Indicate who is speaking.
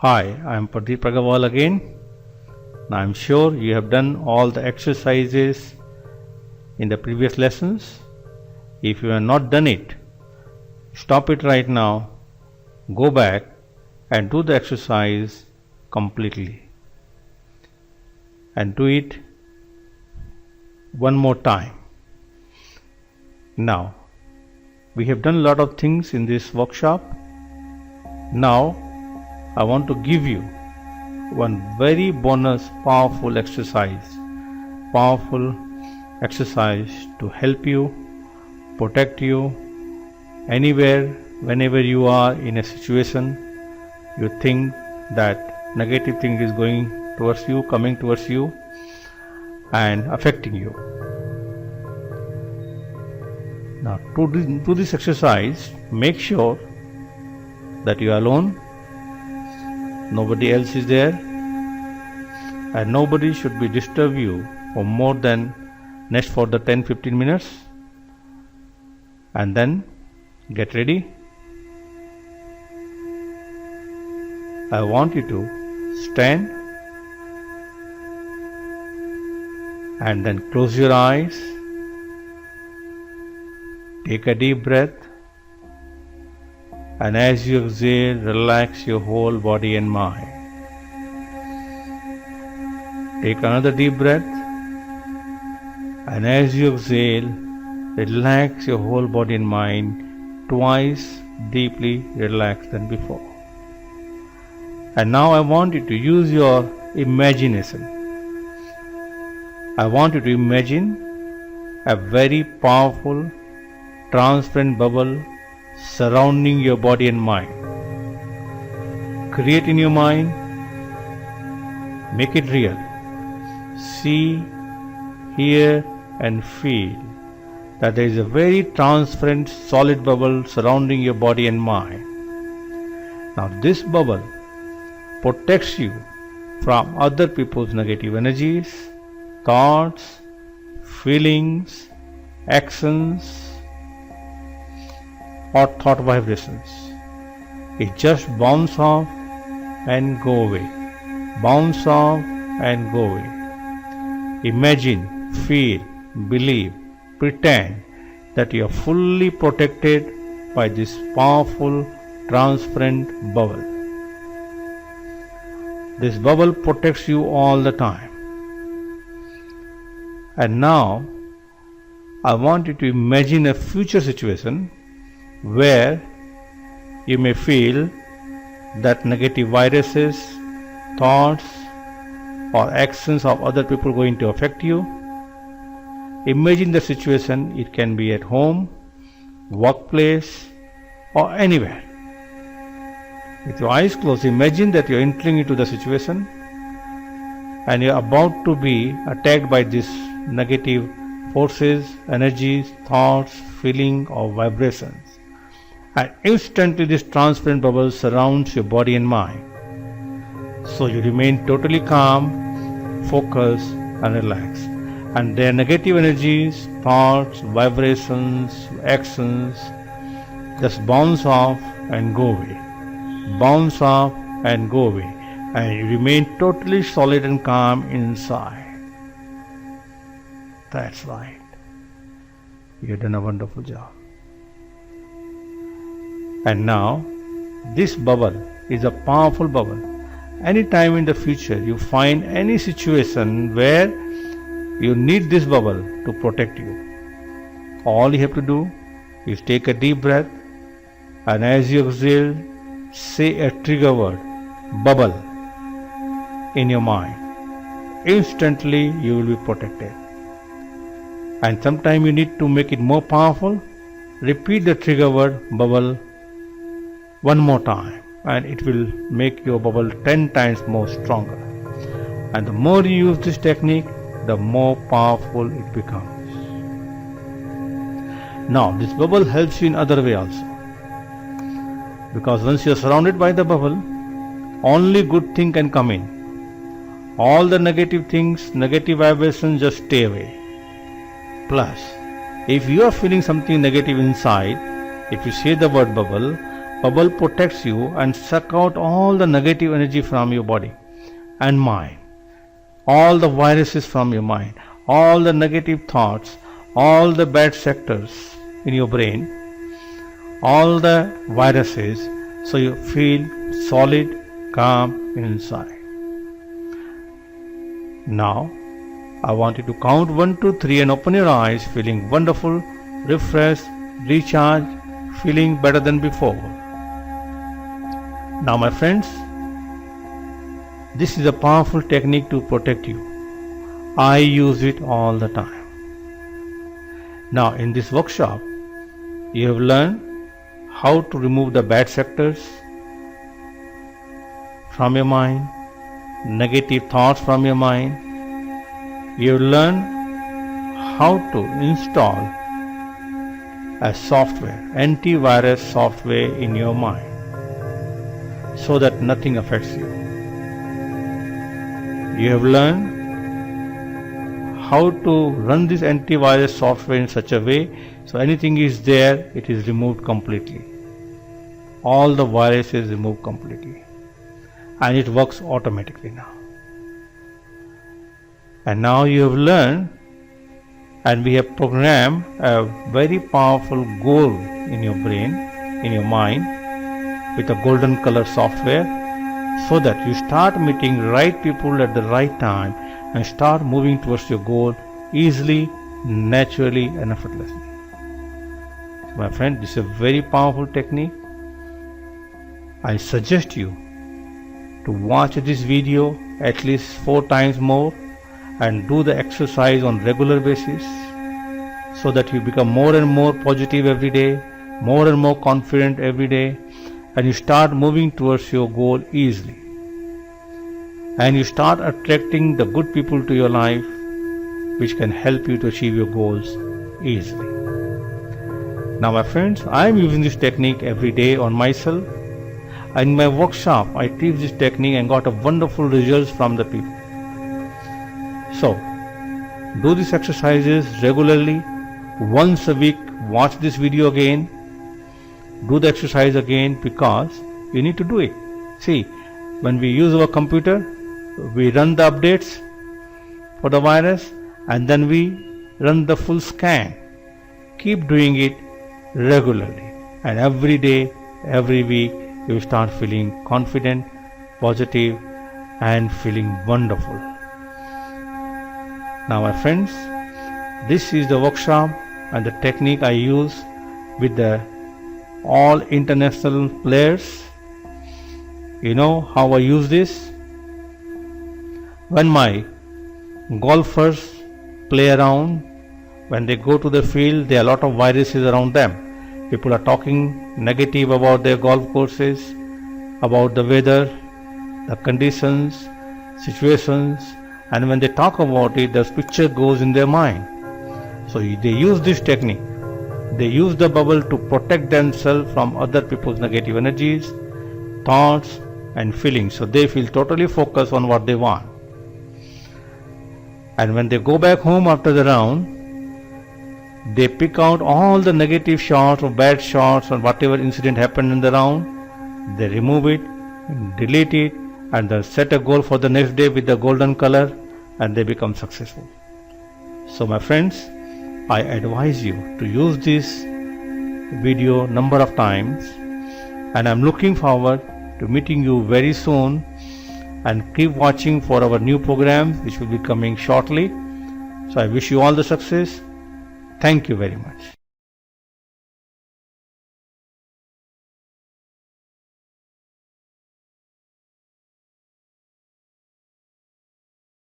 Speaker 1: Hi, I am Pradeep Agarwal again. Now I am sure you have done all the exercises in the previous lessons. If you have not done it, stop it right now, go back and do the exercise completely. And do it one more time. Now, we have done a lot of things in this workshop. Now, I want to give you one very bonus powerful exercise to help you, protect you anywhere, whenever you are in a situation you think that negative thing is going towards you, coming towards you and affecting you. Now to do this exercise, make sure that you are alone, nobody else is there, and nobody should be disturb you for more than next for the 10-15 minutes. And then get ready. I want you to stand and then close your eyes. Take a deep breath, and as you exhale, relax your whole body and mind. Take another deep breath, and as you exhale, relax your whole body and mind, twice deeply relaxed than before. And now I want you to use your imagination. I want you to imagine a very powerful, transparent bubble surrounding your body and mind. Create in your mind, make it real. See, hear and feel that there is a very transparent solid bubble surrounding your body and mind. Now this bubble protects you from other people's negative energies, thoughts, feelings, actions or thought vibrations. It just bounce off and go away. Bounce off and go away. Imagine, feel, believe, pretend that you are fully protected by this powerful, transparent bubble. This bubble protects you all the time. And now, I want you to imagine a future situation where you may feel that negative viruses, thoughts or actions of other people going to affect you. Imagine the situation, it can be at home, workplace or anywhere. With your eyes closed, imagine that you are entering into the situation and you are about to be attacked by these negative forces, energies, thoughts, feeling or vibrations. And instantly this transparent bubble surrounds your body and mind. So you remain totally calm, focused and relaxed. And their negative energies, thoughts, vibrations, actions just bounce off and go away. Bounce off and go away. And you remain totally solid and calm inside. That's right. You've done a wonderful job. And now, this bubble is a powerful bubble. Anytime in the future you find any situation where you need this bubble to protect you, all you have to do is take a deep breath and as you exhale, say a trigger word, bubble, in your mind. Instantly you will be protected. And sometimes you need to make it more powerful. Repeat the trigger word, bubble, one more time, and it will make your bubble 10 times more stronger. And the more you use this technique, the more powerful it becomes. Now this bubble helps you in other way also, because once you are surrounded by the bubble, only good thing can come in. All the negative things, negative vibrations just stay away. Plus, if you are feeling something negative inside, if you say the word bubble, bubble protects you and suck out all the negative energy from your body and mind, all the viruses from your mind, all the negative thoughts, all the bad sectors in your brain, all the viruses, so you feel solid, calm inside. Now, I want you to count 1, 2, 3 and open your eyes, feeling wonderful, refreshed, recharged, feeling better than before. Now my friends, this is a powerful technique to protect you. I use it all the time. Now in this workshop, you have learned how to remove the bad sectors from your mind, negative thoughts from your mind. You have learned how to install a software, antivirus software in your mind, so that nothing affects you. You have learned how to run this antivirus software in such a way so anything is there, it is removed completely. All the virus is removed completely, and it works automatically now. And now you have learned, and we have programmed a very powerful goal in your brain, in your mind, with a golden color software, so that you start meeting right people at the right time and start moving towards your goal easily, naturally and effortlessly. My friend, this is a very powerful technique. I suggest you to watch this video at least 4 times more and do the exercise on regular basis, so that you become more and more positive every day, more and more confident every day, and you start moving towards your goal easily. And you start attracting the good people to your life, which can help you to achieve your goals easily. Now my friends, I am using this technique every day on myself. In my workshop, I teach this technique and got a wonderful results from the people. So, do these exercises regularly. Once a week, watch this video again. Do the exercise again, because you need to do it. See, when we use our computer, we run the updates for the virus and then we run the full scan. Keep doing it regularly, and every day, every week, you start feeling confident, positive and feeling wonderful. Now my friends, this is the workshop and the technique I use with the all international players. You know how I use this? When my golfers play around, when they go to the field, there are a lot of viruses around them. People are talking negative about their golf courses, about the weather, the conditions, situations, and when they talk about it, the picture goes in their mind. So they use this technique. They use the bubble to protect themselves from other people's negative energies, thoughts and feelings. So they feel totally focused on what they want. And when they go back home after the round, they pick out all the negative shots or bad shots or whatever incident happened in the round. They remove it, delete it, and they set a goal for the next day with the golden color, and they become successful. So my friends, I advise you to use this video number of times, and I'm looking forward to meeting you very soon, and keep watching for our new programs which will be coming shortly. So I wish you all the success. Thank you very much.